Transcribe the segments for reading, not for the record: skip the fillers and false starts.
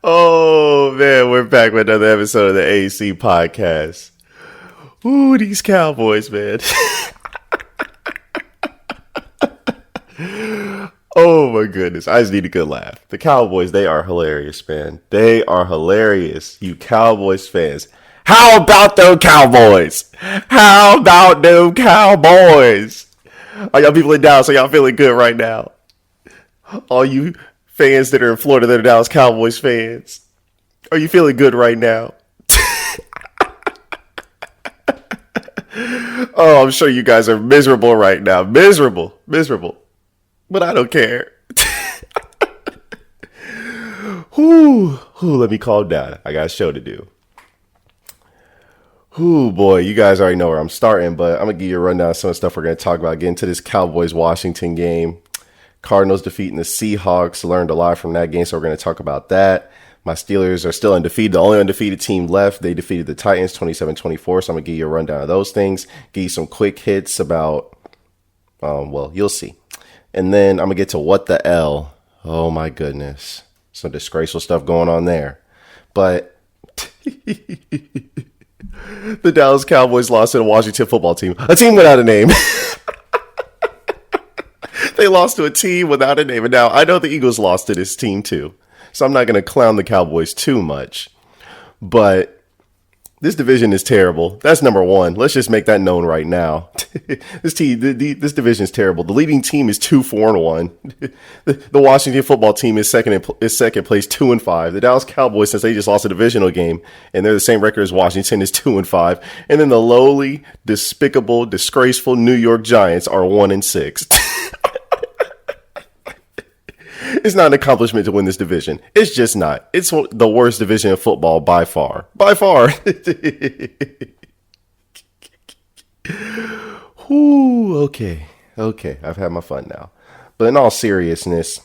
Oh man, we're back with another episode of the AC podcast. Ooh, these Cowboys, man. Oh my goodness, I just need a good laugh. The Cowboys, they are hilarious, man. They are hilarious, you Cowboys fans. How about them Cowboys? How about them Cowboys? Are y'all people in Dallas? So y'all feeling good right now? All you fans that are in Florida that are Dallas Cowboys fans, are you feeling good right now? Oh, I'm sure you guys are miserable right now. Miserable. But I don't care. Let me calm down. I got a show to do. Boy, you guys already know where I'm starting, but I'm going to give you a rundown of some of the stuff we're going to talk about. Get into this Cowboys-Washington game. Cardinals defeating the Seahawks. Learned a lot from that game, so we're going to talk about that. My Steelers are still undefeated. The only undefeated team left. They defeated the Titans 27-24, so I'm going to give you a rundown of those things. Give you some quick hits about, you'll see. And then I'm going to get to what the L. Oh, my goodness. Some disgraceful stuff going on there. But the Dallas Cowboys lost to the Washington football team. A team without a name. They lost to a team without a name. And now I know the Eagles lost to this team too. So I'm not going to clown the Cowboys too much. But this division is terrible. That's number one. Let's just make that known right now. This division is terrible. The leading team is 2-4-1. The Washington football team is second place, 2-5. The Dallas Cowboys, since they just lost a divisional game, and they're the same record as Washington, is 2-5. And then the lowly, despicable, disgraceful New York Giants are 1-6. It's not an accomplishment to win this division. It's just not. It's the worst division of football by far. By far. Okay. I've had my fun now. But in all seriousness,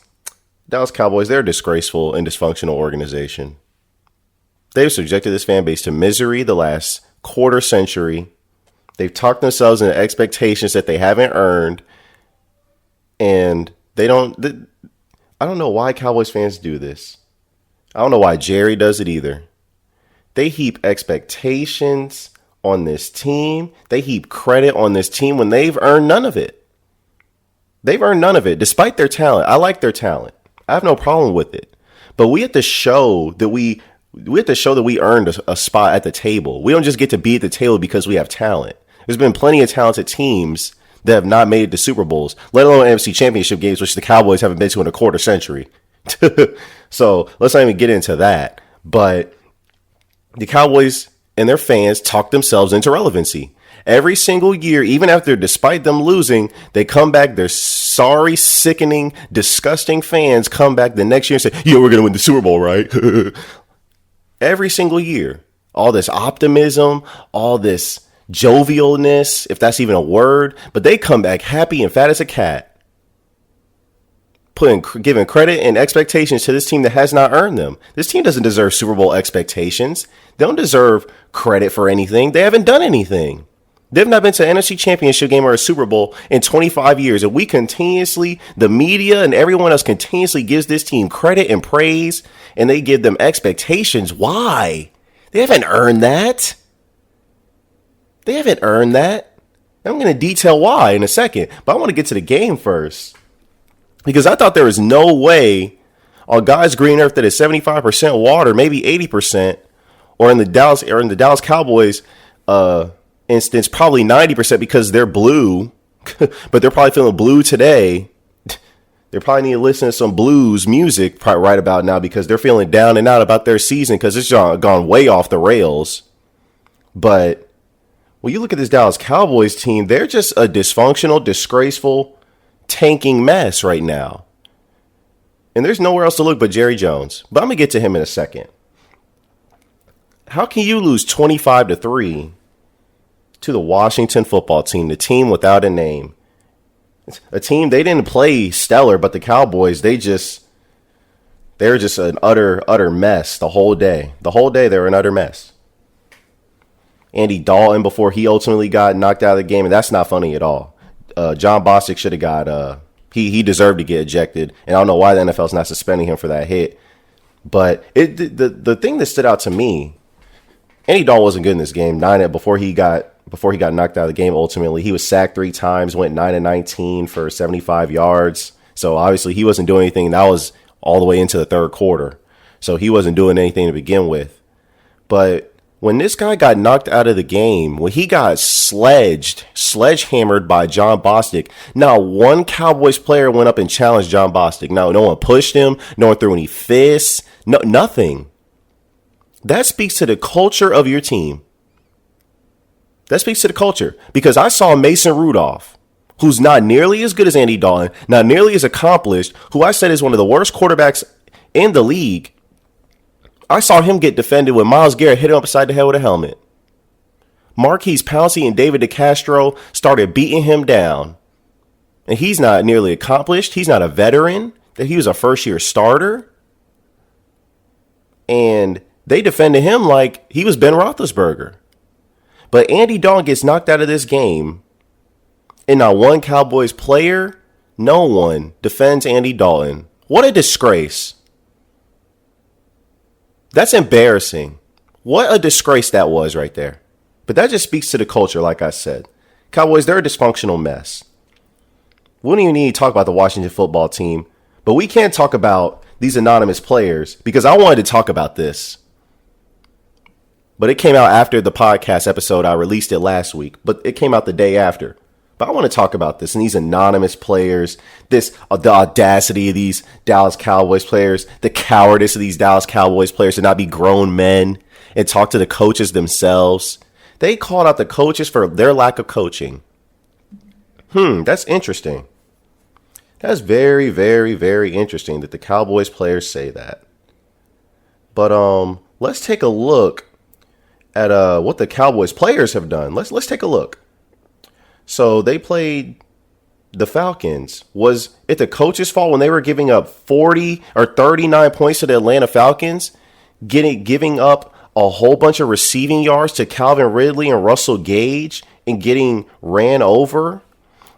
Dallas Cowboys, they're a disgraceful and dysfunctional organization. They've subjected this fan base to misery the last quarter century. They've talked themselves into expectations that they haven't earned. And I don't know why Cowboys fans do this. I don't know why Jerry does it either. They heap expectations on this team. They heap credit on this team when they've earned none of it. They've earned none of it, despite their talent. I like their talent. I have no problem with it. But we have to show that we earned a spot at the table. We don't just get to be at the table because we have talent. There's been plenty of talented teams that have not made it to Super Bowls, let alone NFC Championship games, which the Cowboys haven't been to in a quarter century. So let's not even get into that. But the Cowboys and their fans talk themselves into relevancy. Every single year, even despite them losing, they come back. Their sorry, sickening, disgusting fans come back the next year and say, yeah, we're going to win the Super Bowl, right? Every single year. All this optimism, all this jovialness, if that's even a word, but they come back happy and fat as a cat, giving credit and expectations to this team that has not earned them. This team doesn't deserve Super Bowl expectations. They don't deserve credit for anything. They haven't done anything. They've not been to an NFC Championship game or a Super Bowl in 25 years. And the media and everyone else continuously gives this team credit and praise, and they give them expectations. Why? They haven't earned that. They haven't earned that. I'm going to detail why in a second, but I want to get to the game first. Because I thought there was no way on God's green earth that is 75% water, maybe 80%, or in the Dallas Cowboys instance, probably 90% because they're blue, but they're probably feeling blue today. They probably need to listen to some blues music right about now because they're feeling down and out about their season because it's gone way off the rails. But when you look at this Dallas Cowboys team, they're just a dysfunctional, disgraceful, tanking mess right now. And there's nowhere else to look but Jerry Jones. But I'm going to get to him in a second. How can you lose 25-3 to the Washington football team, the team without a name? A team, they didn't play stellar, but the Cowboys, they're just an utter mess the whole day. The whole day, they were an utter mess. Andy Dalton before he ultimately got knocked out of the game, and that's not funny at all. John Bostic should have got He deserved to get ejected, and I don't know why the NFL's not suspending him for that hit. But the thing that stood out to me, Andy Dalton wasn't good in this game. Before he got knocked out of the game. Ultimately, he was sacked 3 times, went 9-19 for 75 yards. So obviously he wasn't doing anything. That was all the way into the third quarter. So he wasn't doing anything to begin with. But when this guy got knocked out of the game, when he got sledgehammered by John Bostic, not one Cowboys player went up and challenged John Bostic. No one pushed him. No one threw any fists. No, nothing. That speaks to the culture of your team. That speaks to the culture. Because I saw Mason Rudolph, who's not nearly as good as Andy Dalton, not nearly as accomplished, who I said is one of the worst quarterbacks in the league. I saw him get defended when Myles Garrett hit him upside the head with a helmet. Marquise Pouncey and David DeCastro started beating him down. And he's not nearly accomplished. He's not a veteran. He was a first-year starter. And they defended him like he was Ben Roethlisberger. But Andy Dalton gets knocked out of this game, and not one Cowboys player, no one defends Andy Dalton. What a disgrace. That's embarrassing. What a disgrace that was right there. But that just speaks to the culture, like I said. Cowboys, they're a dysfunctional mess. We don't even need to talk about the Washington football team, but we can't talk about these anonymous players because I wanted to talk about this. But it came out after the podcast episode. I released it last week, but it came out the day after. But I want to talk about this and these anonymous players, the audacity of these Dallas Cowboys players, the cowardice of these Dallas Cowboys players to not be grown men and talk to the coaches themselves. They called out the coaches for their lack of coaching. That's interesting. That's very, very, very interesting that the Cowboys players say that. But let's take a look at what the Cowboys players have done. Let's take a look. So they played the Falcons. Was it the coach's fault when they were giving up 40 or 39 points to the Atlanta Falcons, giving up a whole bunch of receiving yards to Calvin Ridley and Russell Gage and getting ran over?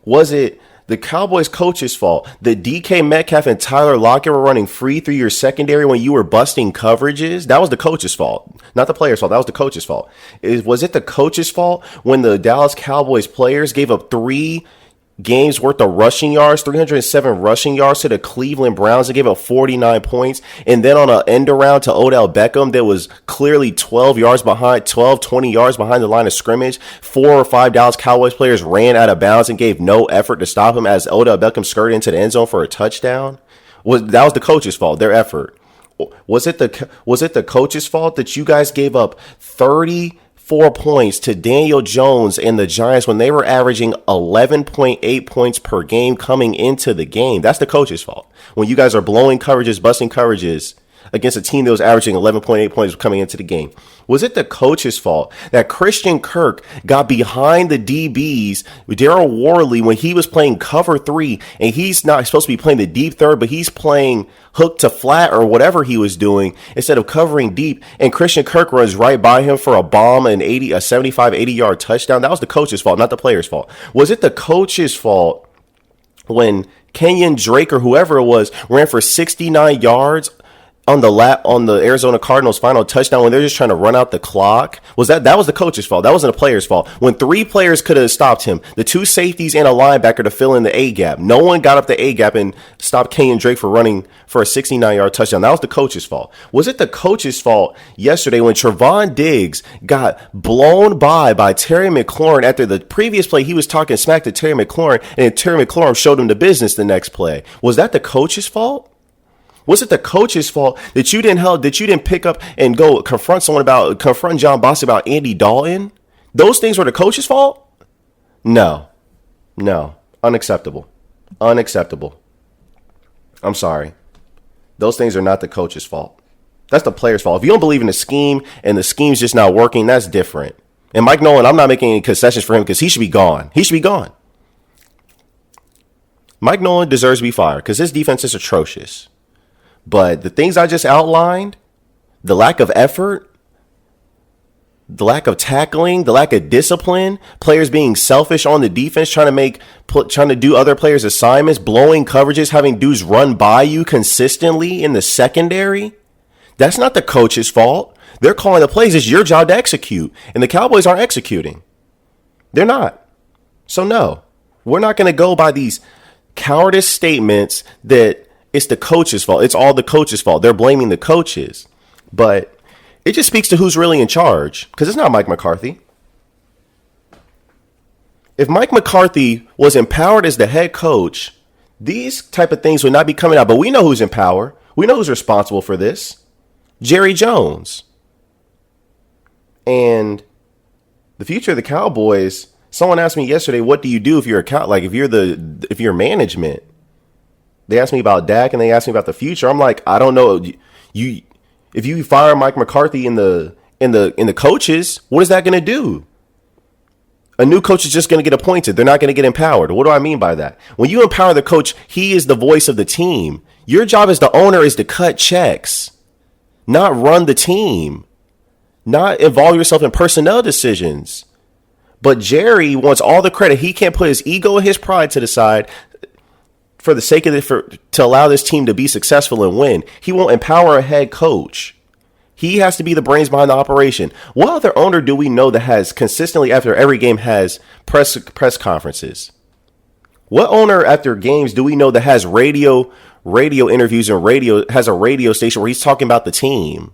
Was it the Cowboys coach's fault that DK Metcalf and Tyler Lockett were running free through your secondary when you were busting coverages? That was the coach's fault, not the player's fault. That was the coach's fault. Was it the coach's fault when the Dallas Cowboys players gave up 3 games worth of rushing yards, 307 rushing yards to the Cleveland Browns and gave up 49 points? And then on an end around to Odell Beckham that was clearly 20 yards behind the line of scrimmage, 4 or 5 Dallas Cowboys players ran out of bounds and gave no effort to stop him as Odell Beckham skirted into the end zone for a touchdown? That was the coach's fault, their effort. Was it the coach's fault that you guys gave up 34 points to Daniel Jones and the Giants when they were averaging 11.8 points per game coming into the game? That's the coach's fault. When you guys are blowing coverages, busting coverages against a team that was averaging 11.8 points coming into the game. Was it the coach's fault that Christian Kirk got behind the DBs, Darryl Worley, when he was playing cover 3 and he's not supposed to be playing the deep third, but he's playing hook to flat or whatever he was doing instead of covering deep, and Christian Kirk runs right by him for a bomb, a 75, 80-yard touchdown? That was the coach's fault, not the player's fault. Was it the coach's fault when Kenyon Drake or whoever it was ran for 69 yards on the Arizona Cardinals' final touchdown when they're just trying to run out the clock? That was the coach's fault? That wasn't a player's fault. When 3 players could have stopped him, the 2 safeties and a linebacker to fill in the A gap, no one got up the A gap and stopped Kenyon Drake for running for a 69-yard touchdown. That was the coach's fault. Was it the coach's fault yesterday when Trevon Diggs got blown by Terry McLaurin after the previous play? He was talking smack to Terry McLaurin, and Terry McLaurin showed him the business the next play. Was that the coach's fault? Was it the coach's fault that you didn't pick up and go confront John Bostic about Andy Dalton? Those things were the coach's fault? No. Unacceptable. I'm sorry. Those things are not the coach's fault. That's the player's fault. If you don't believe in the scheme and the scheme's just not working, that's different. And Mike Nolan, I'm not making any concessions for him because he should be gone. Mike Nolan deserves to be fired because his defense is atrocious. But the things I just outlined, the lack of effort, the lack of tackling, the lack of discipline, players being selfish on the defense, trying to do other players' assignments, blowing coverages, having dudes run by you consistently in the secondary. That's not the coach's fault. They're calling the plays. It's your job to execute. And the Cowboys aren't executing. They're not. So no, we're not going to go by these cowardice statements that it's the coach's fault. It's all the coach's fault. They're blaming the coaches. But it just speaks to who's really in charge, because it's not Mike McCarthy. If Mike McCarthy was empowered as the head coach, these type of things would not be coming out. But we know who's in power. We know who's responsible for this. Jerry Jones. And the future of the Cowboys, someone asked me yesterday, what do you do if you're if you're management? They asked me about Dak and they asked me about the future. I'm like, I don't know. If you fire Mike McCarthy in the coaches, what is that going to do? A new coach is just going to get appointed. They're not going to get empowered. What do I mean by that? When you empower the coach, he is the voice of the team. Your job as the owner is to cut checks, not run the team, not involve yourself in personnel decisions. But Jerry wants all the credit. He can't put his ego and his pride to the side for the sake of it, to allow this team to be successful and win. He won't empower a head coach. He has to be the brains behind the operation. What other owner do we know that has consistently after every game has press conferences? What owner after games do we know that has radio interviews and has a radio station where he's talking about the team?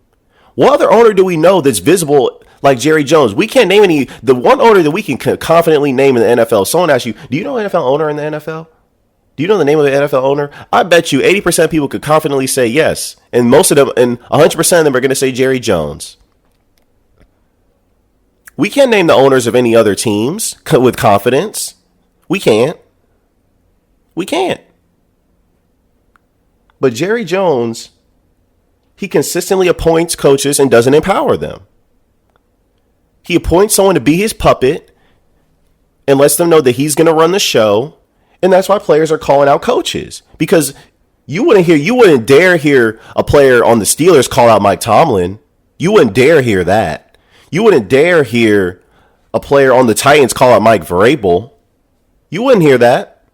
What other owner do we know that's visible like Jerry Jones? We can't name any. The one owner that we can confidently name in the NFL. Someone asks you, do you know an NFL owner in the NFL? Do you know the name of the NFL owner? I bet you 80% of people could confidently say yes. And most of them, and 100% of them are going to say Jerry Jones. We can't name the owners of any other teams with confidence. We can't. But Jerry Jones, he consistently appoints coaches and doesn't empower them. He appoints someone to be his puppet and lets them know that he's going to run the show. And that's why players are calling out coaches, because you wouldn't dare hear a player on the Steelers call out Mike Tomlin. You wouldn't dare hear that. You wouldn't dare hear a player on the Titans call out Mike Vrabel. You wouldn't hear that.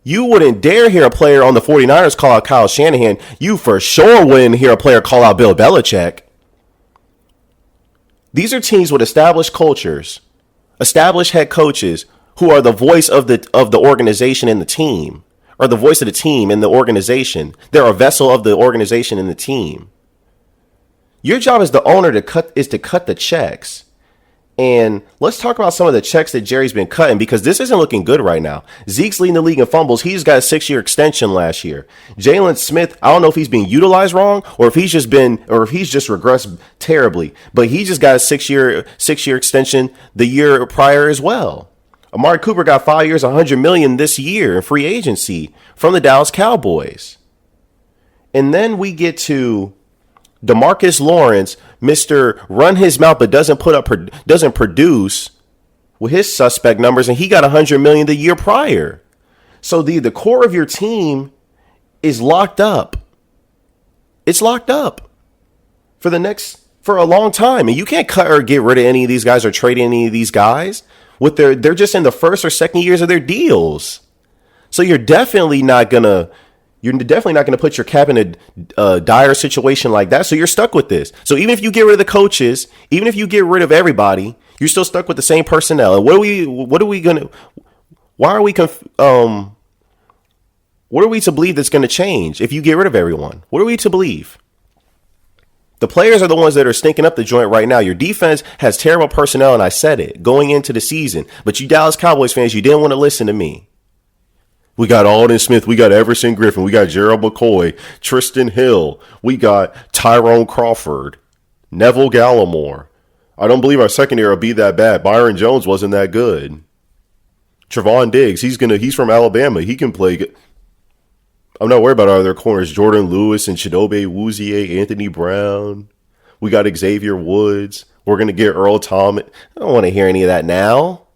You wouldn't dare hear a player on the 49ers call out Kyle Shanahan. You for sure wouldn't hear a player call out Bill Belichick. These are teams with established cultures, established head coaches, who are the voice of the organization and the team, or the voice of the team and the organization. They're a vessel of the organization and the team. Your job as the owner is to cut the checks. And let's talk about some of the checks that Jerry's been cutting, because this isn't looking good right now. Zeke's leading the league in fumbles. He's got a 6-year extension last year. Jalen Smith, I don't know if he's being utilized wrong or if he's just regressed terribly, but he just got a 6-year extension the year prior as well. Amari Cooper got 5 years, $100 million this year in free agency from the Dallas Cowboys. And then we get to DeMarcus Lawrence, Mr. Run His Mouth, but doesn't produce with his suspect numbers, and he got $100 million the year prior. So the core of your team is locked up. It's locked up for a long time, and you can't cut or get rid of any of these guys or trade any of these guys. They're just in the first or second years of their deals. So you're definitely not gonna put your cap in a dire situation like that. So you're stuck with this. So even if you get rid of the coaches, even if you get rid of everybody, you're still stuck with the same personnel. And what are we to believe that's gonna change if you get rid of everyone? What are we to believe? The players are the ones that are stinking up the joint right now. Your defense has terrible personnel, and I said it going into the season. But you Dallas Cowboys fans, you didn't want to listen to me. We got Aldon Smith. We got Everson Griffin. We got Gerald McCoy, Tristan Hill. We got Tyrone Crawford, Neville Gallimore. I don't believe our secondary will be that bad. Byron Jones wasn't that good. Trevon Diggs, he's from Alabama. He can play good. I'm not worried about our other corners, Jordan Lewis and Chidobe Awuzie, Anthony Brown. We got Xavier Woods. We're going to get Earl Thomas. I don't want to hear any of that now.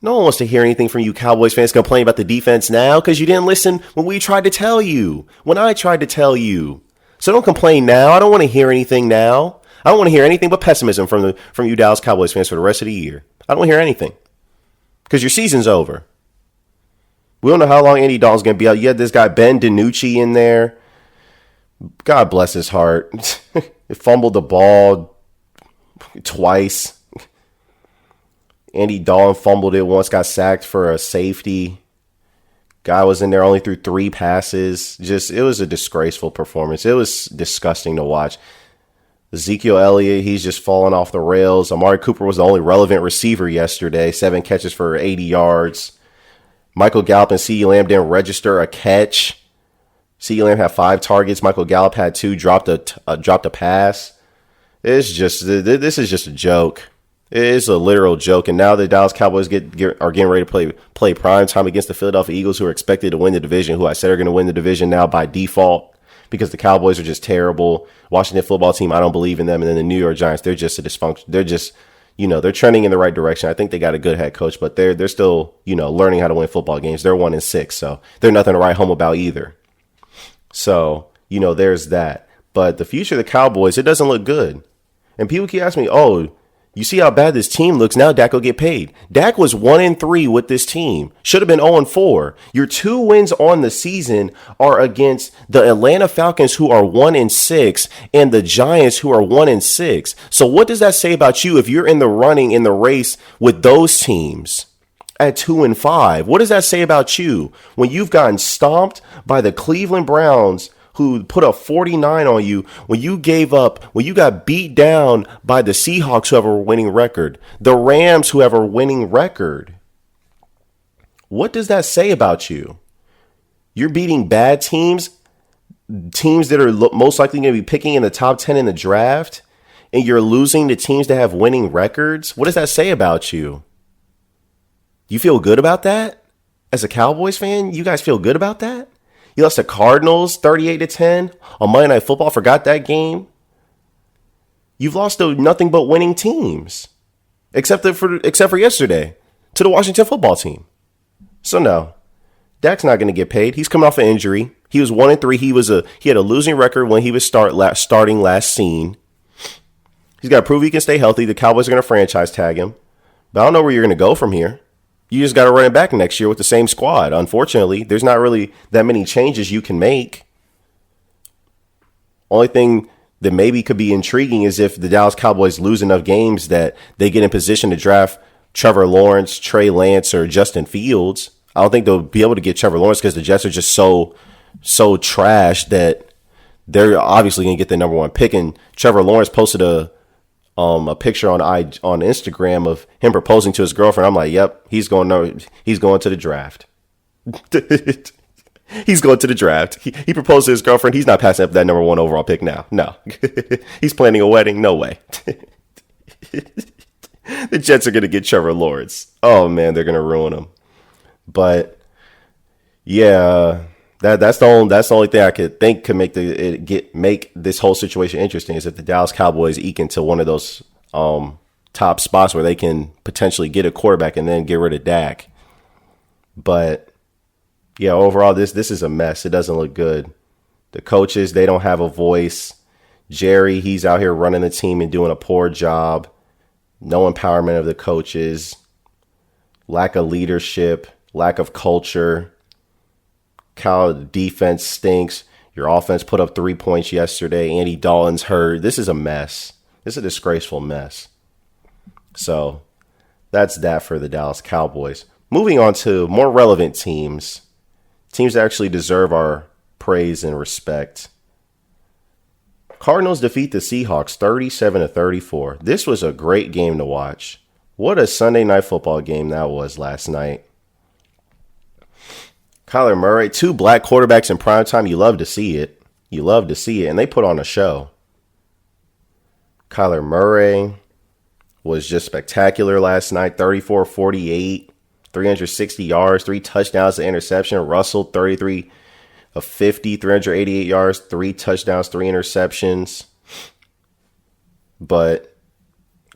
No one wants to hear anything from you Cowboys fans complaining about the defense now, because you didn't listen when we tried to tell you, when I tried to tell you. So don't complain now. I don't want to hear anything now. I don't want to hear anything but pessimism from you Dallas Cowboys fans for the rest of the year. I don't want to hear anything because your season's over. We don't know how long Andy Dalton's going to be out. You had this guy Ben DiNucci in there. God bless his heart. He fumbled the ball twice. Andy Dalton fumbled it once, got sacked for a safety. Guy was in there, only threw 3 passes. It was a disgraceful performance. It was disgusting to watch. Ezekiel Elliott, he's just falling off the rails. Amari Cooper was the only relevant receiver yesterday. 7 catches for 80 yards. Michael Gallup and CeeDee Lamb didn't register a catch. CeeDee Lamb had 5 targets. Michael Gallup had 2, dropped a pass. This is just a joke. It is a literal joke. And now the Dallas Cowboys are getting ready to play prime time against the Philadelphia Eagles, who are expected to win the division, who I said are going to win the division now by default because the Cowboys are just terrible. Washington football team, I don't believe in them. And then the New York Giants, they're just a dysfunction. They're just, they're trending in the right direction. I think they got a good head coach, but they're still, learning how to win football games. They're 1-6, so they're nothing to write home about either. So, there's that. But the future of the Cowboys, it doesn't look good. And people keep asking me, oh, you see how bad this team looks? Now Dak will get paid. Dak was 1-3 with this team. Should have been 0-4. Your 2 wins on the season are against the Atlanta Falcons, who are 1-6, and the Giants, who are 1-6. So what does that say about you if you're in the running, in the race with those teams at 2-5? What does that say about you when you've gotten stomped by the Cleveland Browns, who put up 49 on you, when you got beat down by the Seahawks, who have a winning record, the Rams, who have a winning record? What does that say about you? You're beating bad teams that are most likely going to be picking in the top 10 in the draft, and you're losing to teams that have winning records? What does that say about you? You feel good about that? As a Cowboys fan, you guys feel good about that? You lost to Cardinals 38-10 on Monday Night Football. Forgot that game. You've lost to nothing but winning teams, except for yesterday, to the Washington football team. So no, Dak's not going to get paid. He's coming off an injury. He was 1-3. He had a losing record when he was starting last seen. He's got to prove he can stay healthy. The Cowboys are going to franchise tag him, but I don't know where you're going to go from here. You just got to run it back next year with the same squad. Unfortunately, there's not really that many changes you can make. Only thing that maybe could be intriguing is if the Dallas Cowboys lose enough games that they get in position to draft Trevor Lawrence, Trey Lance, or Justin Fields. I don't think they'll be able to get Trevor Lawrence because the Jets are just so trash that they're obviously going to get the number 1 pick. And Trevor Lawrence posted a picture on Instagram of him proposing to his girlfriend. I'm like, yep, he's going to the draft. He's going to the draft. He proposed to his girlfriend. He's not passing up that number 1 overall pick now. No. He's planning a wedding. No way. The Jets are going to get Trevor Lawrence. Oh man, they're going to ruin him. But yeah, that's the only thing I could think could make this whole situation interesting is if the Dallas Cowboys eke into one of those top spots where they can potentially get a quarterback and then get rid of Dak. But yeah, overall this is a mess. It doesn't look good. The coaches, they don't have a voice. Jerry, he's out here running the team and doing a poor job. No empowerment of the coaches. Lack of leadership. Lack of culture. Cal defense stinks. Your offense put up 3 points yesterday. Andy Dalton's hurt. This is a mess. This is a disgraceful mess. So that's that for the Dallas Cowboys. Moving on to more relevant teams. Teams that actually deserve our praise and respect. Cardinals defeat the Seahawks 37-34. This was a great game to watch. What a Sunday Night Football game that was last night. Kyler Murray, 2 black quarterbacks in primetime. You love to see it. And they put on a show. Kyler Murray was just spectacular last night. 34-48, 360 yards, 3 touchdowns, an interception. Russell, 33 of 50, 388 yards, 3 touchdowns, 3 interceptions. But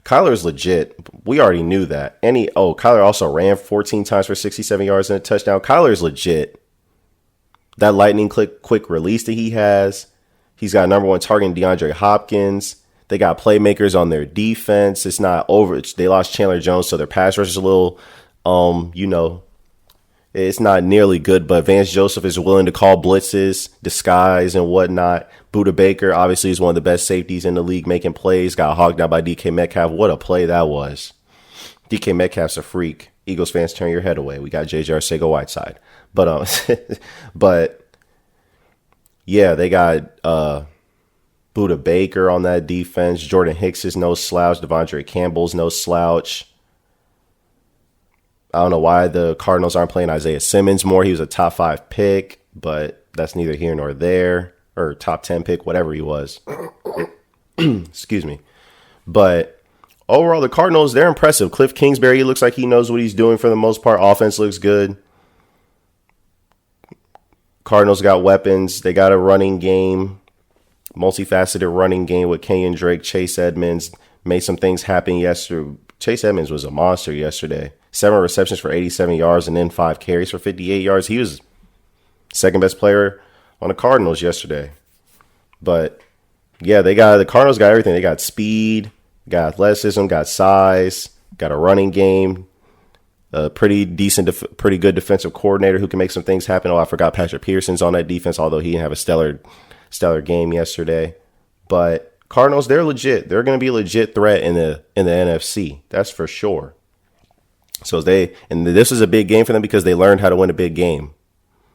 Kyler's legit. We already knew that. Kyler also ran 14 times for 67 yards and a touchdown. Kyler's legit. That lightning quick release that he has. He's got number 1 target in DeAndre Hopkins. They got playmakers on their defense. It's not over. They lost Chandler Jones, so their pass rush is a little, it's not nearly good. But Vance Joseph is willing to call blitzes, disguise, and whatnot. Buda Baker obviously is one of the best safeties in the league, making plays. Got hogged out by DK Metcalf. What a play that was. DK Metcalf's a freak. Eagles fans, turn your head away. We got JJ Arcega-Whiteside. But yeah, they got Buda Baker on that defense. Jordan Hicks is no slouch. Devondre Campbell's no slouch. I don't know why the Cardinals aren't playing Isaiah Simmons more. He was a top 5 pick, but that's neither here nor there. Or top 10 pick, whatever he was. Excuse me. But overall, the Cardinals, they're impressive. Cliff Kingsbury, he looks like he knows what he's doing for the most part. Offense looks good. Cardinals got weapons. They got a running game. Multifaceted running game with Kenyon Drake, Chase Edmonds. Made some things happen yesterday. Chase Edmonds was a monster yesterday. 7 receptions for 87 yards and then 5 carries for 58 yards. He was second best player on the Cardinals yesterday. But yeah, the Cardinals got everything. They got speed, got athleticism, got size, got a running game, a pretty good defensive coordinator who can make some things happen. Oh, I forgot Patrick Peterson's on that defense, although he didn't have a stellar game yesterday. But Cardinals, they're legit. They're going to be a legit threat in the NFC. That's for sure. So this is a big game for them because they learned how to win a big game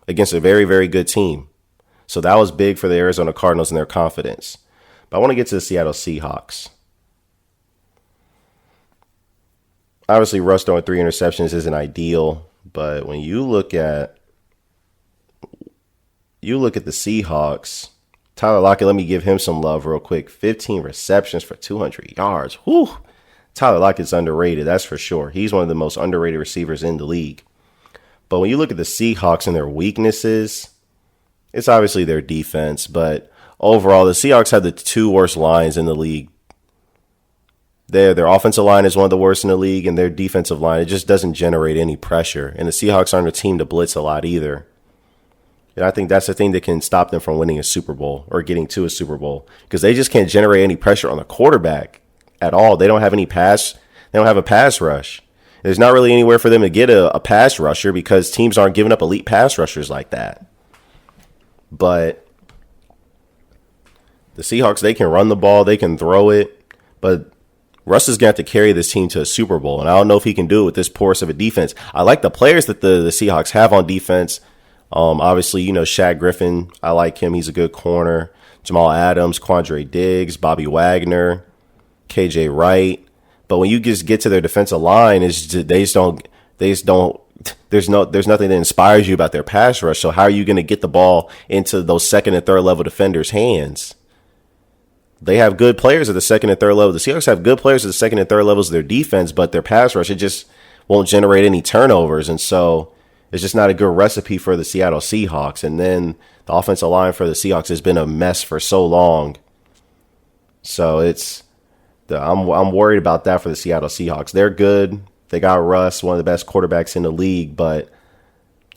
against a very, very good team. So that was big for the Arizona Cardinals and their confidence. But I want to get to the Seattle Seahawks. Obviously, Russ throwing 3 interceptions isn't ideal, but when you look at the Seahawks, Tyler Lockett, let me give him some love real quick. 15 receptions for 200 yards. Whew. Tyler Lockett's underrated, that's for sure. He's one of the most underrated receivers in the league. But when you look at the Seahawks and their weaknesses, it's obviously their defense, but overall, the Seahawks have the 2 worst lines in the league. Their offensive line is one of the worst in the league, and their defensive line, it just doesn't generate any pressure. And the Seahawks aren't a team to blitz a lot either. And I think that's the thing that can stop them from winning a Super Bowl or getting to a Super Bowl, because they just can't generate any pressure on the quarterback at all. They don't have a pass rush. There's not really anywhere for them to get a pass rusher because teams aren't giving up elite pass rushers like that. But the Seahawks, they can run the ball, they can throw it, but Russ is going to have to carry this team to a Super Bowl, and I don't know if he can do it with this porous of a defense. I like the players that the Seahawks have on defense. Obviously, Shaq Griffin, I like him. He's a good corner. Jamal Adams, Quandre Diggs, Bobby Wagner, KJ Wright. But when you just get to their defensive line, there's nothing that inspires you about their pass rush. So how are you going to get the ball into those second and third level defenders' hands? They have good players at the second and third level. The Seahawks have good players at the second and third levels of their defense, but their pass rush, it just won't generate any turnovers. And so it's just not a good recipe for the Seattle Seahawks. And then the offensive line for the Seahawks has been a mess for so long. So I'm worried about that for the Seattle Seahawks. They're good. They got Russ, one of the best quarterbacks in the league, but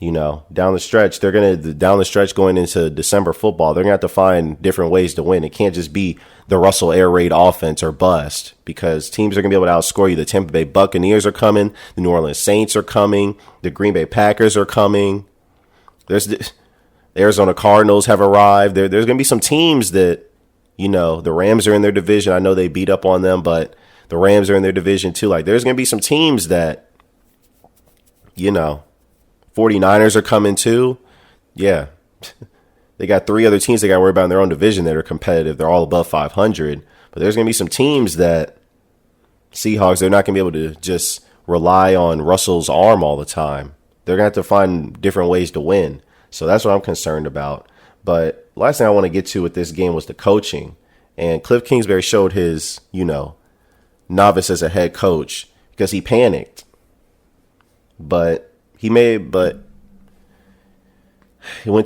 down the stretch going into December football, they're going to have to find different ways to win. It can't just be the Russell air raid offense or bust, because teams are going to be able to outscore you. The Tampa Bay Buccaneers are coming. The New Orleans Saints are coming. The Green Bay Packers are coming. The Arizona Cardinals have arrived. There's going to be some teams that, the Rams are in their division. I know they beat up on them, but the Rams are in their division too. Like, there's going to be some teams that, 49ers are coming too. Yeah. They got 3 other teams they got to worry about in their own division that are competitive. They're all above 500. But there's going to be some teams that Seahawks, they're not going to be able to just rely on Russell's arm all the time. They're going to have to find different ways to win. So that's what I'm concerned about. But last thing I want to get to with this game was the coaching. And Cliff Kingsbury showed his, novice as a head coach because he panicked. But he went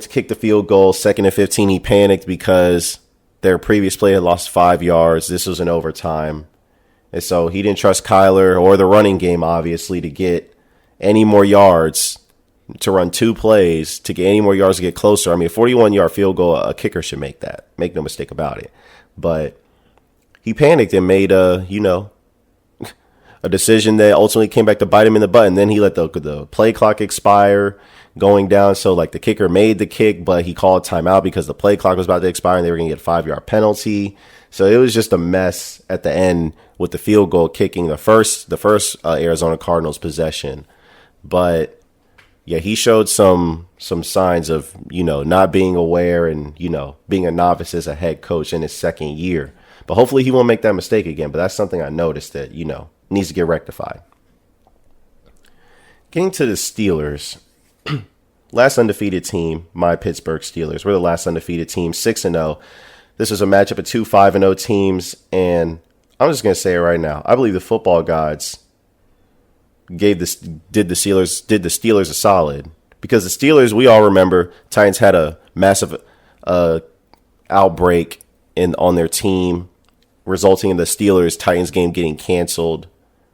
to kick the field goal, 2nd and 15. He panicked because their previous play had lost 5 yards. This was in overtime. And so he didn't trust Kyler or the running game, obviously, to get any more yards, to run 2 plays, to get any more yards, to get closer. I mean, a 41-yard field goal, a kicker should make that. Make no mistake about it. But he panicked and made a decision that ultimately came back to bite him in the butt. And then he let the play clock expire going down. So like the kicker made the kick, but he called timeout because the play clock was about to expire and they were going to get a 5-yard penalty. So it was just a mess at the end with the field goal kicking the first Arizona Cardinals possession. But yeah, he showed some signs of, not being aware and, being a novice as a head coach in his second year. But hopefully he won't make that mistake again. But that's something I noticed that, needs to get rectified. Getting to the Steelers, last undefeated team, my Pittsburgh Steelers. We're the last undefeated team, 6-0. This is a matchup of two 5-0 teams, and I'm just going to say it right now. I believe the football gods did the Steelers a solid, because the Steelers, we all remember, Titans had a massive outbreak on their team, resulting in the Steelers-Titans game getting canceled,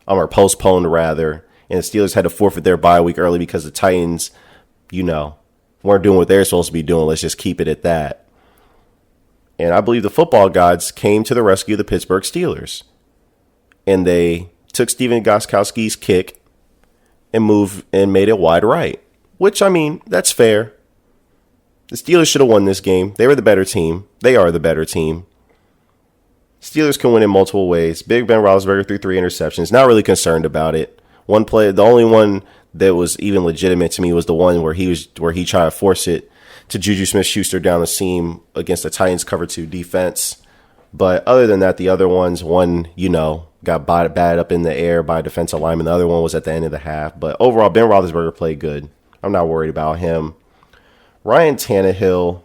or postponed rather, and the Steelers had to forfeit their bye week early because the Titans, weren't doing what they're supposed to be doing. Let's just keep it at that. And I believe the football gods came to the rescue of the Pittsburgh Steelers. And they took Steven Gostkowski's kick and made it wide right. Which, that's fair. The Steelers should have won this game. They were the better team. They are the better team. Steelers can win in multiple ways. Big Ben Roethlisberger threw 3 interceptions. Not really concerned about it. One play, the only one that was even legitimate to me was the one where he tried to force it to Juju Smith-Schuster down the seam against the Titans cover 2 defense. But other than that, the other ones, one, got batted up in the air by a defensive lineman. The other one was at the end of the half. But overall, Ben Roethlisberger played good. I'm not worried about him. Ryan Tannehill,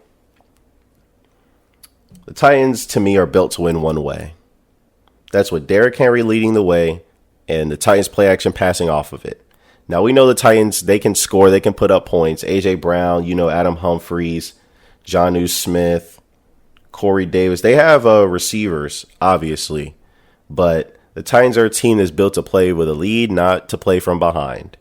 the Titans, to me, are built to win one way. That's with Derrick Henry leading the way and the Titans play action passing off of it. Now, we know the Titans, they can score, they can put up points. A.J. Brown, Adam Humphries, Jonnu Smith, Corey Davis. They have receivers, obviously. But the Titans are a team that's built to play with a lead, not to play from behind.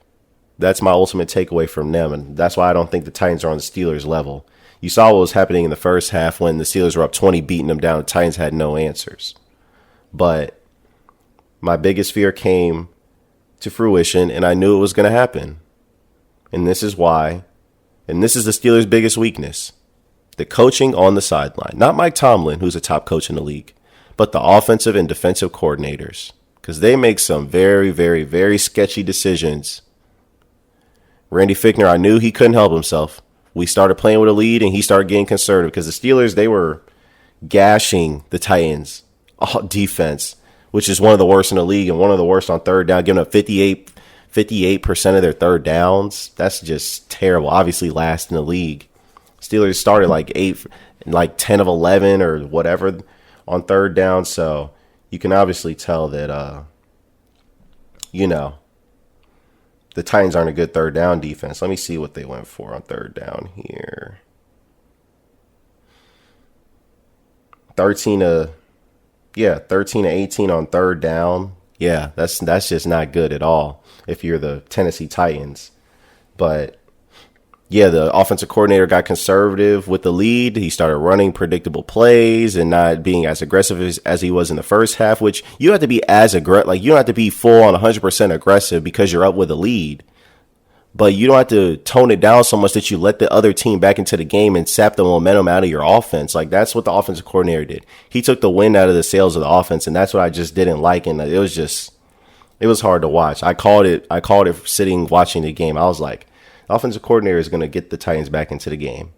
That's my ultimate takeaway from them. And that's why I don't think the Titans are on the Steelers' level. You saw what was happening in the first half when the Steelers were up 20, beating them down. The Titans had no answers. But my biggest fear came to fruition, and I knew it was going to happen. And this is why. And this is the Steelers' biggest weakness. The coaching on the sideline. Not Mike Tomlin, who's a top coach in the league, but the offensive and defensive coordinators. Because they make some very, very, very sketchy decisions. Randy Fichtner, I knew he couldn't help himself. We started playing with a lead, and he started getting conservative. Because the Steelers, they were gashing the Titans defense, which is one of the worst in the league and one of the worst on third down, giving up 58% of their third downs. That's just terrible. Obviously last in the league. Steelers started like 10 of 11 or whatever on third down. So you can obviously tell that, the Titans aren't a good third down defense. Let me see what they went for on third down here. 13 to 18 on third down. Yeah, that's just not good at all if you're the Tennessee Titans. But yeah, the offensive coordinator got conservative with the lead. He started running predictable plays and not being as aggressive as he was in the first half, which you have to be as aggressive. Like, you don't have to be full on 100% aggressive because you're up with a lead. But you don't have to tone it down so much that you let the other team back into the game and sap the momentum out of your offense. Like, that's what the offensive coordinator did. He took the wind out of the sails of the offense, and that's what I just didn't like. And it was hard to watch. I called it sitting watching the game. I was like, the offensive coordinator is going to get the Titans back into the game.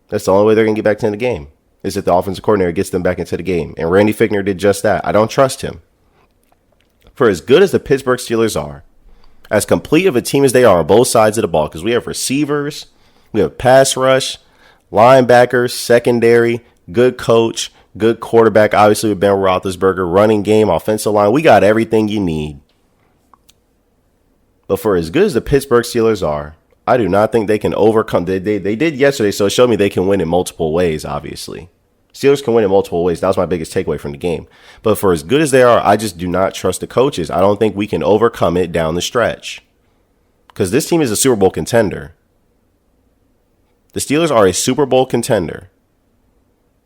That's the only way they're going to get back into the game, is if the offensive coordinator gets them back into the game. And Randy Fichtner did just that. I don't trust him. For as good as the Pittsburgh Steelers are, as complete of a team as they are on both sides of the ball, because we have receivers, we have pass rush, linebackers, secondary, good coach, good quarterback, obviously with Ben Roethlisberger, running game, offensive line. We got everything you need. But for as good as the Pittsburgh Steelers are, I do not think they can overcome. They did yesterday, so it showed me they can win in multiple ways, obviously. Steelers can win in multiple ways. That was my biggest takeaway from the game. But for as good as they are, I just do not trust the coaches. I don't think we can overcome it down the stretch. Because this team is a Super Bowl contender. The Steelers are a Super Bowl contender.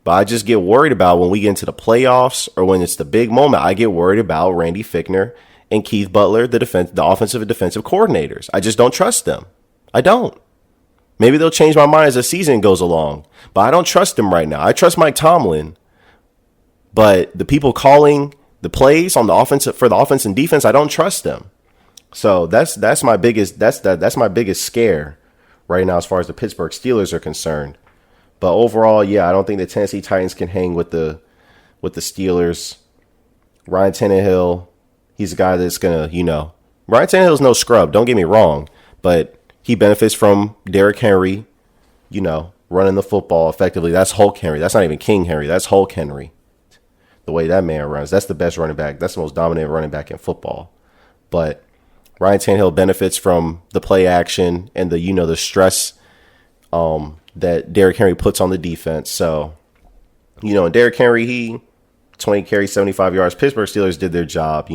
But I just get worried about when we get into the playoffs or when it's the big moment, I get worried about Randy Fichtner and Keith Butler, the offensive and defensive coordinators. I just don't trust them. I don't. Maybe they'll change my mind as the season goes along, but I don't trust them right now. I trust Mike Tomlin, but the people calling the plays on the offense for the offense and defense, I don't trust them. So that's my biggest scare right now as far as the Pittsburgh Steelers are concerned. But overall, yeah, I don't think the Tennessee Titans can hang with the Steelers. Ryan Tannehill, he's a guy that's gonna, Ryan Tannehill's no scrub. Don't get me wrong, but he benefits from Derrick Henry, running the football effectively. That's Hulk Henry. That's not even King Henry. That's Hulk Henry. The way that man runs, that's the best running back. That's the most dominant running back in football. But Ryan Tannehill benefits from the play action and the stress that Derrick Henry puts on the defense. So, and Derrick Henry, he 20 carries, 75 yards. Pittsburgh Steelers did their job,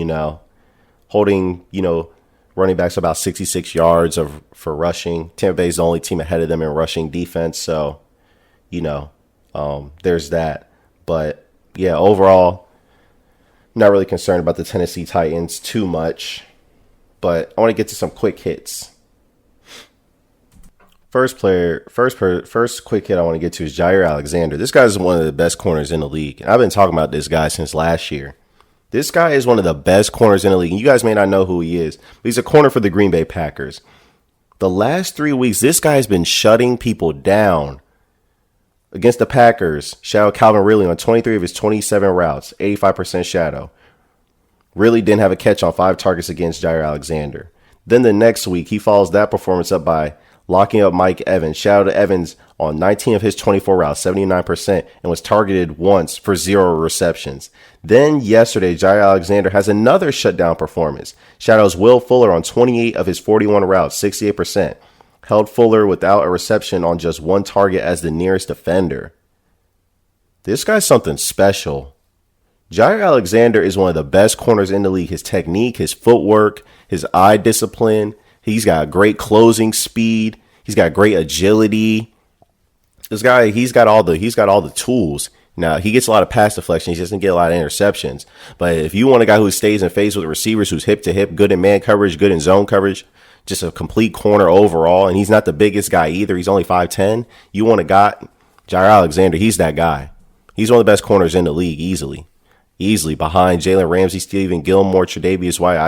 holding, running backs about 66 yards for rushing. Tampa Bay is the only team ahead of them in rushing defense. So, there's that. But yeah, overall, not really concerned about the Tennessee Titans too much. But I want to get to some quick hits. First quick hit I want to get to is Jair Alexander. This guy is one of the best corners in the league. And I've been talking about this guy since last year. This guy is one of the best corners in the league. And you guys may not know who he is, but he's a corner for the Green Bay Packers. The last 3 weeks, this guy has been shutting people down. Against the Packers, shadow Calvin Ridley on 23 of his 27 routes, 85% shadow. Really didn't have a catch on 5 targets against Jair Alexander. Then the next week, he follows that performance up by locking up Mike Evans. Shout out to Evans on 19 of his 24 routes, 79%, and was targeted once for 0 receptions. Then yesterday, Jair Alexander has another shutdown performance. Shout outs Will Fuller on 28 of his 41 routes, 68%. Held Fuller without a reception on just 1 target as the nearest defender. This guy's something special. Jair Alexander is one of the best corners in the league. His technique, his footwork, his eye discipline. He's got great closing speed. He's got great agility. This guy, he's got all the tools. Now, he gets a lot of pass deflection. He doesn't get a lot of interceptions. But if you want a guy who stays in phase with the receivers, who's hip to hip, good in man coverage, good in zone coverage, just a complete corner overall, and he's not the biggest guy either. He's only 5'10". You want a guy, Jair Alexander, he's that guy. He's one of the best corners in the league, easily behind Jalen Ramsey, Stephen Gilmore, Tre'Davious White.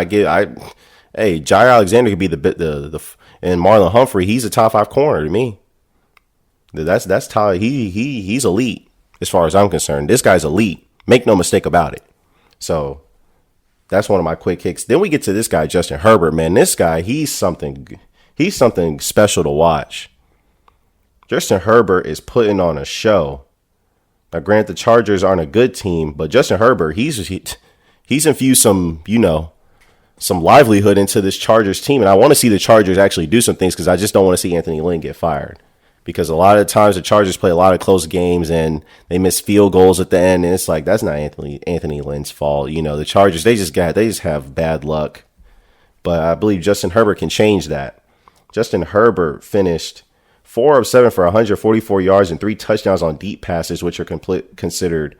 Hey, Jair Alexander could be the and Marlon Humphrey. He's a top 5 corner to me. That's top. He's elite as far as I'm concerned. This guy's elite. Make no mistake about it. So that's one of my quick kicks. Then we get to this guy, Justin Herbert. Man, this guy, he's something special to watch. Justin Herbert is putting on a show. Now, granted, the Chargers aren't a good team, but Justin Herbert, he's infused some livelihood into this Chargers team. And I want to see the Chargers actually do some things because I just don't want to see Anthony Lynn get fired. Because a lot of times the Chargers play a lot of close games and they miss field goals at the end. And it's like, that's not Anthony Lynn's fault. The Chargers, they just have bad luck. But I believe Justin Herbert can change that. Justin Herbert finished 4 of 7 for 144 yards and 3 touchdowns on deep passes, which are considered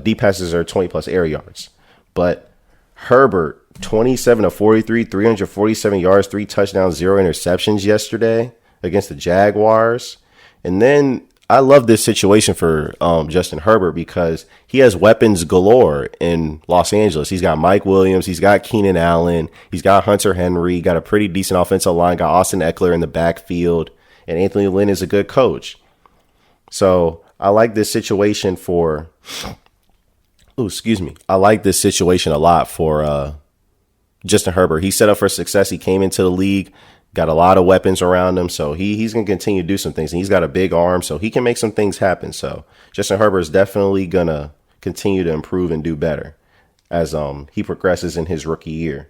deep passes are 20 plus air yards. But Herbert, 27 of 43, 347 yards, 3 touchdowns, 0 interceptions yesterday against the Jaguars. And then I love this situation for Justin Herbert because he has weapons galore in Los Angeles. He's got Mike Williams. He's got Keenan Allen. He's got Hunter Henry. Got a pretty decent offensive line. Got Austin Eckler in the backfield. And Anthony Lynn is a good coach. So I like this situation I like this situation a lot for Justin Herbert. He's set up for success. He came into the league, got a lot of weapons around him. So he's going to continue to do some things. And he's got a big arm, so he can make some things happen. So Justin Herbert is definitely going to continue to improve and do better as he progresses in his rookie year.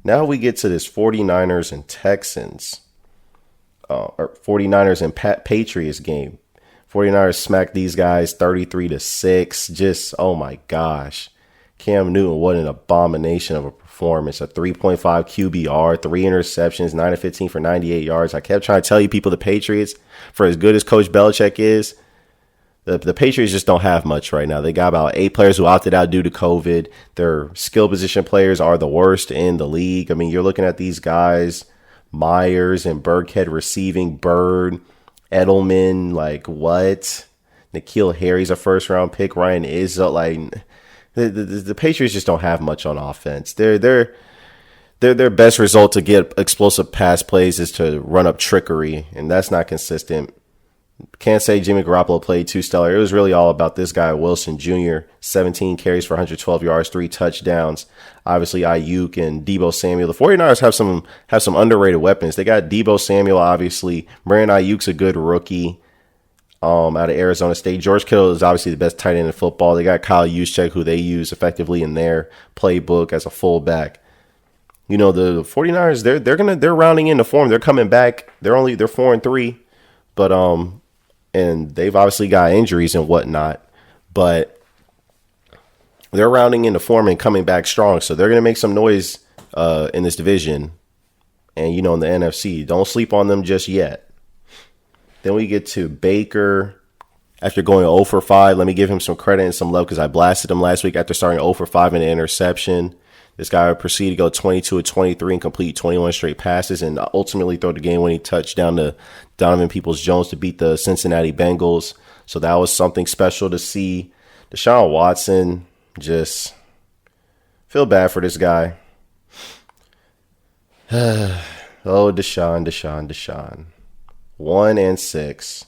Now we get to this 49ers and Texans. Or 49ers and Patriots game. 49ers smacked these guys 33-6. Just, oh my gosh. Cam Newton, what an abomination of a performance. A 3.5 QBR, 3 interceptions, 9 of 15 for 98 yards. I kept trying to tell you people, the Patriots, for as good as Coach Belichick is, The Patriots just don't have much right now. They got about 8 players who opted out due to COVID. Their skill position players are the worst in the league. I mean, you're looking at these guys, Myers and Burkhead receiving, Bird, Edelman, like what? N'Keal Harry's a first round pick. Ryan Izzo, like the Patriots just don't have much on offense. Their best result to get explosive pass plays is to run up trickery, and that's not consistent. Can't say Jimmy Garoppolo played too stellar. It was really all about this guy, Wilson Jr., 17 carries for 112 yards, 3 touchdowns. Obviously, Ayuk and Deebo Samuel. The 49ers have some underrated weapons. They got Deebo Samuel, obviously. Brandon Ayuk's a good rookie out of Arizona State. George Kittle is obviously the best tight end in football. They got Kyle Juszczyk, who they use effectively in their playbook as a fullback. You know, the 49ers, they're rounding into form. They're coming back. They're 4-3, but and they've obviously got injuries and whatnot, but they're rounding into form and coming back strong. So they're going to make some noise in this division. And, you know, in the NFC, don't sleep on them just yet. Then we get to Baker. After going 0 for 5, let me give him some credit and some love because I blasted him last week after starting 0 for 5 in an interception. This guy would proceed to go 22 of 23 and complete 21 straight passes and ultimately throw the game-winning touchdown to Donovan Peoples-Jones to beat the Cincinnati Bengals. So that was something special to see. Deshaun Watson, just feel bad for this guy. Oh, Deshaun. 1-6.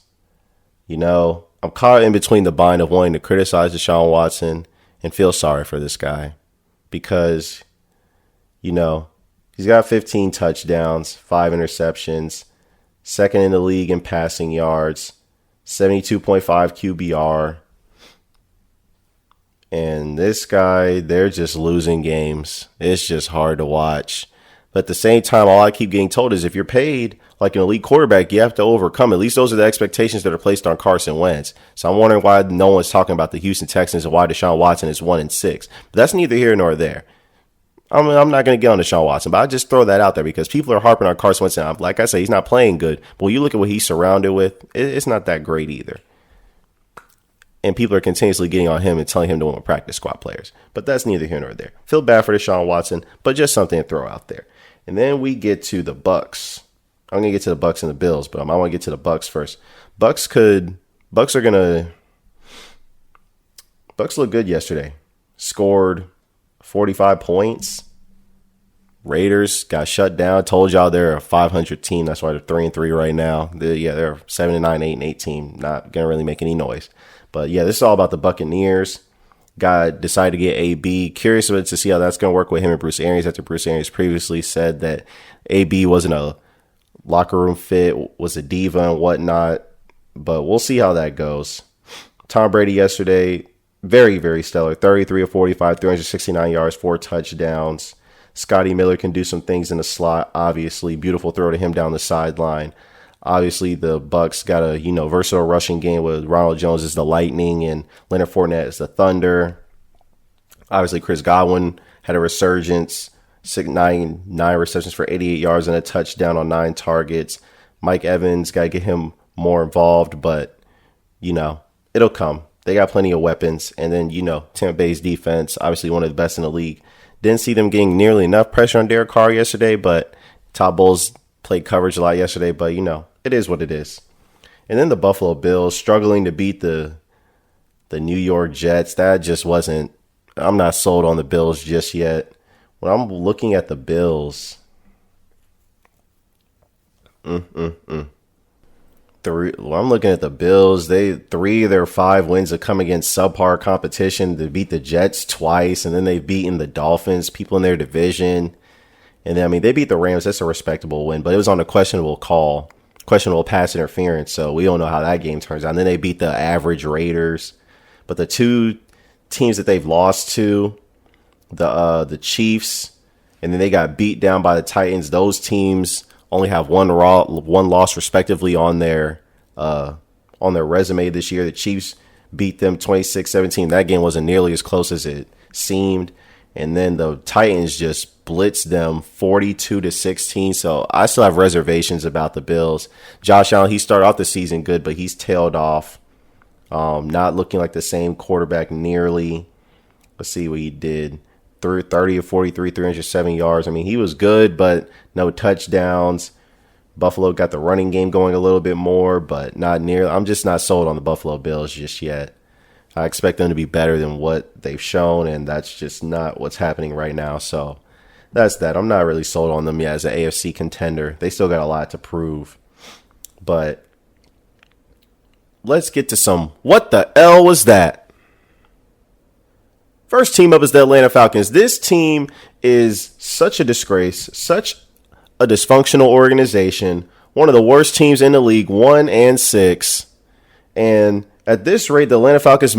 You know, I'm caught in between the bind of wanting to criticize Deshaun Watson and feel sorry for this guy. Because, you know, he's got 15 touchdowns, 5 interceptions, second in the league in passing yards, 72.5 QBR. And this guy, they're just losing games. It's just hard to watch. But at the same time, all I keep getting told is if you're paid like an elite quarterback, you have to overcome. At least those are the expectations that are placed on Carson Wentz. So I'm wondering why no one's talking about the Houston Texans and why Deshaun Watson is 1-6. But that's neither here nor there. I'm not going to get on Deshaun Watson, but I just throw that out there because people are harping on Carson Wentz. And like I say, he's not playing good. But when you look at what he's surrounded with, it's not that great either. And people are continuously getting on him and telling him to win with practice squad players. But that's neither here nor there. Feel bad for Deshaun Watson, but just something to throw out there. And then we get to the Bucks. I'm going to get to the Bucks and the Bills, but I want to get to the Bucks first. Bucks looked good yesterday. Scored 45 points. Raiders got shut down. Told y'all they're a 500 team. That's why they're 3-3 right now. They're 7-9, 8-8 team. Not going to really make any noise. But yeah, this is all about the Buccaneers. Decided to get AB. Curious to see how that's going to work with him and Bruce Arians after Bruce Arians previously said that AB wasn't a locker room fit, was a diva and whatnot. But we'll see how that goes. Tom Brady yesterday, very, very stellar. 33 of 45, 369 yards, 4 touchdowns. Scotty Miller can do some things in the slot, obviously. Beautiful throw to him down the sideline. Obviously, the Bucks got a versatile rushing game with Ronald Jones as the Lightning and Leonard Fournette as the Thunder. Obviously, Chris Godwin had a resurgence, 9 receptions for 88 yards and a touchdown on 9 targets. Mike Evans, got to get him more involved, but, it'll come. They got plenty of weapons. And then, Tampa Bay's defense, obviously one of the best in the league. Didn't see them getting nearly enough pressure on Derek Carr yesterday, but Todd Bowles played coverage a lot yesterday, but, it is what it is. And then the Buffalo Bills struggling to beat the New York Jets. That just wasn't – I'm not sold on the Bills just yet. When I'm looking at the Bills, I'm looking at the Bills. 3 of their 5 wins have come against subpar competition. They beat the Jets twice, and then they've beaten the Dolphins, people in their division. And then, they beat the Rams. That's a respectable win, but it was on a questionable call, questionable pass interference. So we don't know how that game turns out. And then they beat the average Raiders. But the 2 teams that they've lost to, the Chiefs, and then they got beat down by the Titans. Those teams only have one loss respectively on their resume this year. The Chiefs beat them 26-17. That game wasn't nearly as close as it seemed. And then the Titans just blitzed them 42-16. So I still have reservations about the Bills. Josh Allen, he started off the season good, but he's tailed off. Not looking like the same quarterback nearly. Let's see what he did. 30 or 43, 307 yards. I mean, he was good, but no touchdowns. Buffalo got the running game going a little bit more, but not nearly. I'm just not sold on the Buffalo Bills just yet. I expect them to be better than what they've shown, and that's just not what's happening right now. So that's that. I'm not really sold on them yet as an AFC contender. They still got a lot to prove. But let's get to some what the hell was that? First team up is the Atlanta Falcons. This team is such a disgrace, such a dysfunctional organization, one of the worst teams in the league, 1-6. And at this rate, the Atlanta Falcons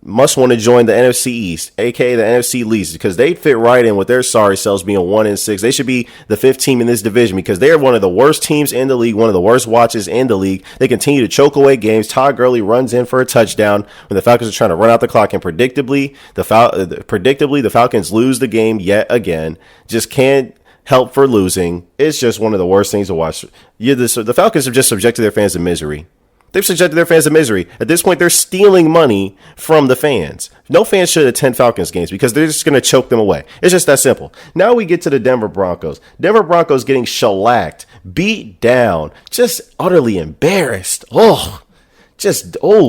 must want to join the NFC East, aka the NFC least, because they fit right in with their sorry selves being 1-6. They should be the fifth team in this division because they're one of the worst teams in the league, one of the worst watches in the league. They continue to choke away games. Todd Gurley runs in for a touchdown when the Falcons are trying to run out the clock, and predictably, the Falcons lose the game yet again. Just can't help for losing. It's just one of the worst things to watch. The Falcons have just subjected their fans to misery. They've subjected their fans to misery. At this point, they're stealing money from the fans. No fans should attend Falcons games because they're just going to choke them away. It's just that simple. Now we get to the Denver Broncos. Denver Broncos getting shellacked, beat down, just utterly embarrassed. Oh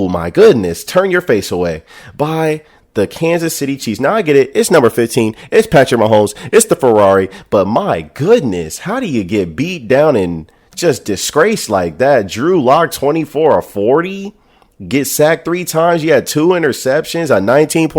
my goodness. Turn your face away by the Kansas City Chiefs. Now I get it. It's number 15. It's Patrick Mahomes. It's the Ferrari. But my goodness, how do you get beat down and just disgrace like that? Drew Lock 24 or 40, get sacked 3 times. You had 2 interceptions, a 19.7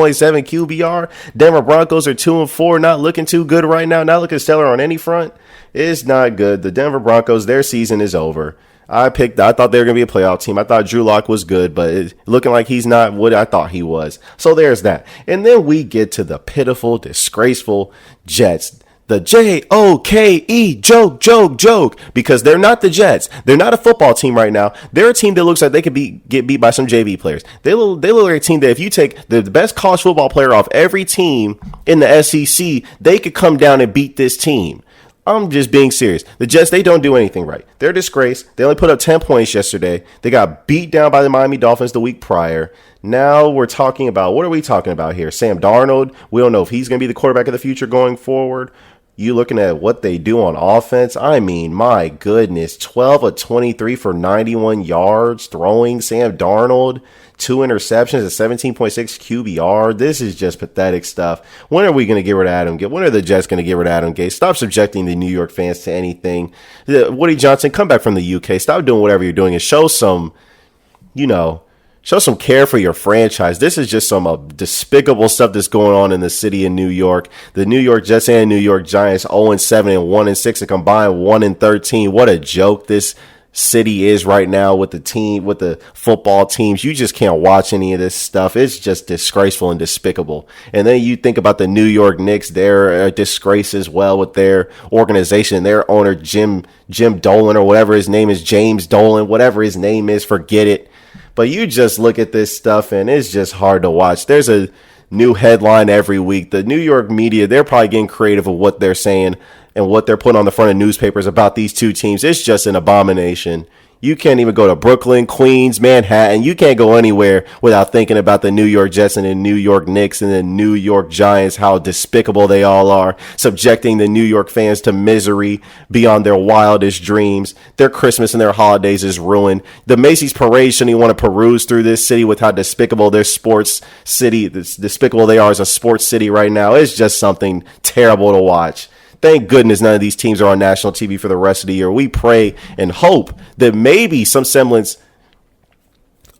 QBR. Denver Broncos are 2-4, not looking too good right now, not looking stellar on any front. It's not good. The Denver Broncos, their season is over. I thought they were going to be a playoff team. I thought Drew Lock was good, but it's looking like he's not what I thought he was. So there's that. And then we get to the pitiful, disgraceful Jets. The J-O-K-E, joke, because they're not the Jets. They're not a football team right now. They're a team that looks like they could get beat by some JV players. They look like a team that if you take the best college football player off every team in the SEC, they could come down and beat this team. I'm just being serious. The Jets, they don't do anything right. They're a disgrace. They only put up 10 points yesterday. They got beat down by the Miami Dolphins the week prior. Now we're talking about, what are we talking about here? Sam Darnold. We don't know if he's going to be the quarterback of the future going forward. You looking at what they do on offense? I mean, my goodness, 12 of 23 for 91 yards throwing. Sam Darnold, 2 interceptions, a 17.6 QBR. This is just pathetic stuff. When are we going to get rid of Adam Gase? When are the Jets going to get rid of Adam Gase? Stop subjecting the New York fans to anything. Woody Johnson, come back from the UK. Stop doing whatever you're doing and show some, show some care for your franchise. This is just some despicable stuff that's going on in the city of New York. The New York Jets and New York Giants 0-7 and 1-6, a combined 1-13. What a joke this city is right now with the football teams. You just can't watch any of this stuff. It's just disgraceful and despicable. And then you think about the New York Knicks. They're a disgrace as well with their organization, their owner, Jim Dolan, or whatever his name is, James Dolan, whatever his name is, forget it. But you just look at this stuff and it's just hard to watch. There's a new headline every week. The New York media, they're probably getting creative with what they're saying and what they're putting on the front of newspapers about these two teams. It's just an abomination. You can't even go to Brooklyn, Queens, Manhattan. You can't go anywhere without thinking about the New York Jets and the New York Knicks and the New York Giants, how despicable they all are, subjecting the New York fans to misery beyond their wildest dreams. Their Christmas and their holidays is ruined. The Macy's parade shouldn't even want to peruse through this city with how despicable their sports city, despicable they are as a sports city right now. It's just something terrible to watch. Thank goodness none of these teams are on national TV for the rest of the year. We pray and hope that maybe some semblance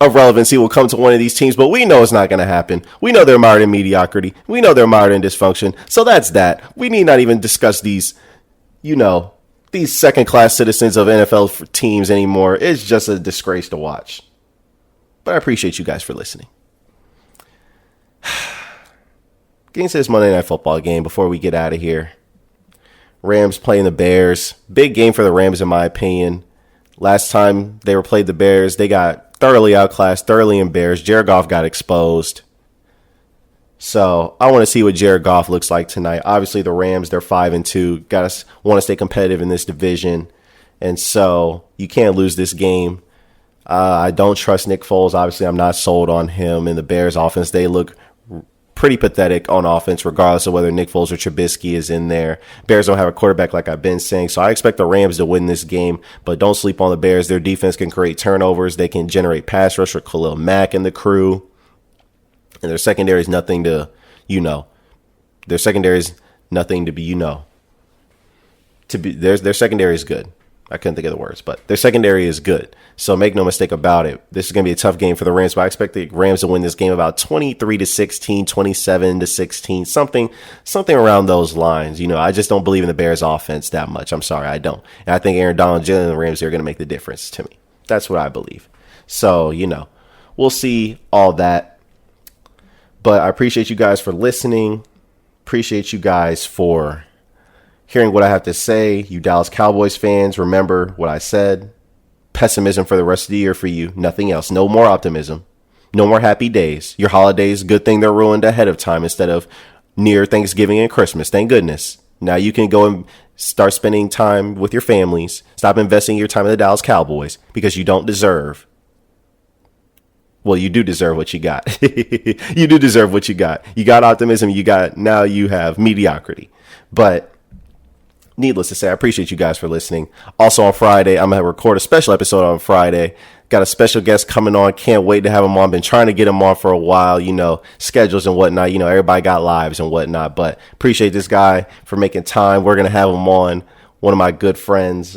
of relevancy will come to one of these teams, but we know it's not going to happen. We know they're mired in mediocrity. We know they're mired in dysfunction. So that's that. We need not even discuss these, these second-class citizens of NFL teams anymore. It's just a disgrace to watch. But I appreciate you guys for listening. Getting to this Monday Night Football game before we get out of here. Rams playing the Bears. Big game for the Rams, in my opinion. Last time they were played the Bears, they got thoroughly outclassed, thoroughly embarrassed. Jared Goff got exposed. So I want to see what Jared Goff looks like tonight. Obviously, the Rams, they're 5-2. Want to stay competitive in this division. And so you can't lose this game. I don't trust Nick Foles. Obviously, I'm not sold on him and the Bears offense. They look pretty pathetic on offense, regardless of whether Nick Foles or Trubisky is in there. Bears don't have a quarterback, like I've been saying. So I expect the Rams to win this game, but don't sleep on the Bears. Their defense can create turnovers. They can generate pass rush for Khalil Mack and the crew. And their secondary is nothing to, their secondary is nothing to be, their secondary is good. I couldn't think of the words, but their secondary is good. So make no mistake about it. This is going to be a tough game for the Rams, but I expect the Rams to win this game about 23-16, 27-16, something around those lines. I just don't believe in the Bears offense that much. I'm sorry, I don't. And I think Aaron Donald, Jalen, and the Rams are going to make the difference to me. That's what I believe. So, we'll see all that. But I appreciate you guys for listening. Appreciate you guys for hearing what I have to say. You Dallas Cowboys fans, remember what I said. Pessimism for the rest of the year for you. Nothing else. No more optimism. No more happy days. Your holidays, good thing they're ruined ahead of time instead of near Thanksgiving and Christmas. Thank goodness. Now you can go and start spending time with your families. Stop investing your time in the Dallas Cowboys because you don't deserve. Well, you do deserve what you got. You do deserve what you got. You got optimism. Now you have mediocrity. But needless to say, I appreciate you guys for listening. Also on Friday, I'm going to record a special episode on Friday. Got a special guest coming on. Can't wait to have him on. Been trying to get him on for a while, schedules and whatnot. Everybody got lives and whatnot. But appreciate this guy for making time. We're going to have him on. One of my good friends,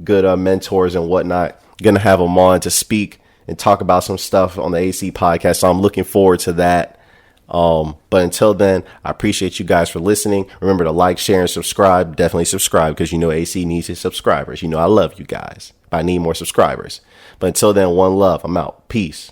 good mentors and whatnot. Going to have him on to speak and talk about some stuff on the AC podcast. So I'm looking forward to that. But until then, I appreciate you guys for listening. Remember to like, share, and subscribe. Definitely subscribe because AC needs his subscribers. I love you guys, but I need more subscribers. But until then, one love. I'm out. Peace.